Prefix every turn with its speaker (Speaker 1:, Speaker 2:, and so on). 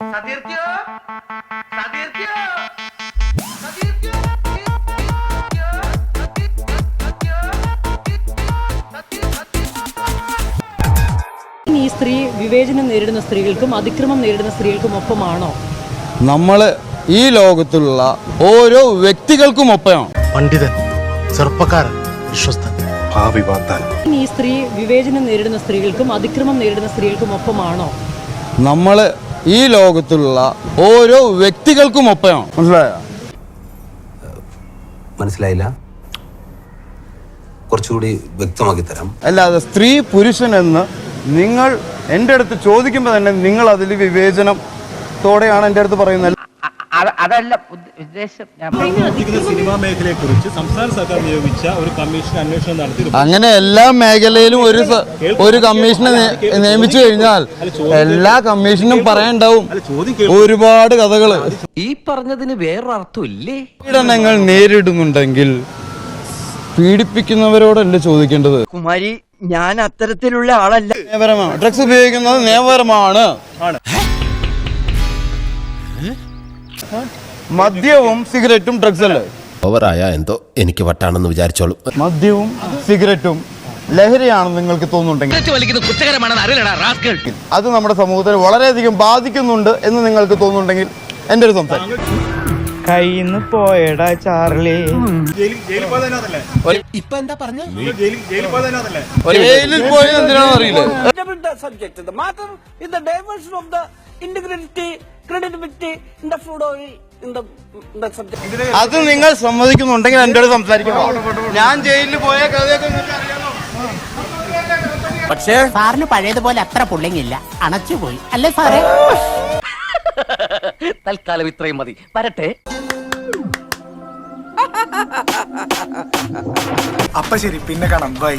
Speaker 1: ഈ സ്ത്രീ വിവേചനം നേരിടുന്ന സ്ത്രീകൾക്കും അതിക്രമം നേരിടുന്ന സ്ത്രീകൾക്കും ഒപ്പമാണോ?
Speaker 2: നമ്മൾ ഈ ലോകത്തുള്ള ഓരോ വ്യക്തികൾക്കും ഒപ്പമാണ്.
Speaker 3: പണ്ഡിതൻ, ചെറുപ്പക്കാരൻ, വിശ്വസ്തൻ, ഭാവി വാഗ്ദാനം.
Speaker 1: ഈ സ്ത്രീ വിവേചനം നേരിടുന്ന സ്ത്രീകൾക്കും അതിക്രമം നേരിടുന്ന സ്ത്രീകൾക്കും ഒപ്പമാണോ?
Speaker 2: നമ്മൾ ഈ ലോകത്തുള്ള ഓരോ വ്യക്തികൾക്കും ഒപ്പമാണ്.
Speaker 4: മനസ്സിലായില്ല, കുറച്ചുകൂടി വ്യക്തമാക്കി തരാം.
Speaker 2: അല്ലാതെ സ്ത്രീ പുരുഷൻ എന്ന് നിങ്ങൾ എൻ്റെ അടുത്ത് ചോദിക്കുമ്പോൾ തന്നെ നിങ്ങൾ അതിൽ വിവേചനത്തോടെയാണ് എൻ്റെ അടുത്ത് പറയുന്നത്.
Speaker 5: അതല്ല ഉദ്ദേശം.
Speaker 6: സിനിമാ മേഖലയെ കുറിച്ച് സംസ്ഥാന സർക്കാർ നിയോഗിച്ച ഒരു കമ്മീഷൻ അന്വേഷണം നടത്തി.
Speaker 2: അങ്ങനെ എല്ലാ മേഖലയിലും ഒരു കമ്മീഷനെ നിയമിച്ചു കഴിഞ്ഞാൽ എല്ലാ കമ്മീഷനും പറയാനുണ്ടാവും ഒരുപാട് കഥകള്.
Speaker 5: ഈ പറഞ്ഞതിന് വേറൊരർത്ഥം ഇല്ലേ?
Speaker 2: പീഡനങ്ങൾ നേരിടുന്നുണ്ടെങ്കിൽ പീഡിപ്പിക്കുന്നവരോടല്ലേ ചോദിക്കേണ്ടത്?
Speaker 7: കുമാരി, ഞാൻ അത്തരത്തിലുള്ള ആളല്ല.
Speaker 2: നിയമപരമാണ്. ഡ്രഗ്സ് ഉപയോഗിക്കുന്നത് നിയമപരമാണ്. മദ്യവും സിഗരറ്റും ഡ്രഗ്സ് അല്ലേ?
Speaker 3: ഓവറായ എന്തോ എനിക്ക് വട്ടാണെന്ന് വിചാരിച്ചോളൂ.
Speaker 2: മദ്യവും സിഗരറ്റും ലഹരിയാണെന്ന് നിങ്ങൾക്ക് തോന്നുന്നുണ്ടെങ്കിൽ അത് നമ്മുടെ സമൂഹത്തെ വളരെയധികം ബാധിക്കുന്നുണ്ട് എന്ന് നിങ്ങൾക്ക് തോന്നുന്നുണ്ടെങ്കിൽ എൻ്റെ ഒരു സംസാരം.
Speaker 7: കയ്യിന്ന് പോയടാ ചാർലി.
Speaker 3: ഇപ്പൊ എന്താ പറഞ്ഞ
Speaker 2: ജയിലിൽ പോയത് എന്തിനാണെന്ന് അറിയില്ല. അത് നിങ്ങൾ സമ്മതിക്കുന്നുണ്ടെങ്കിൽ എൻ്റെ അടുത്ത് സംസാരിക്കണം. ഞാൻ ജയിലിൽ പോയ കഥയൊക്കെ നിങ്ങൾക്ക് അറിയാമോ?
Speaker 8: പക്ഷേ സാറിന് പഴയതുപോലെ അത്ര പുള്ളിങ്ങില്ല, അണച്ചുപോയി അല്ലേ സാറേ?
Speaker 5: തൽക്കാലം ഇത്രയും മതി, വരട്ടെ.
Speaker 6: അപ്പൊ ശരി, പിന്നെ കാണാം. ബൈ.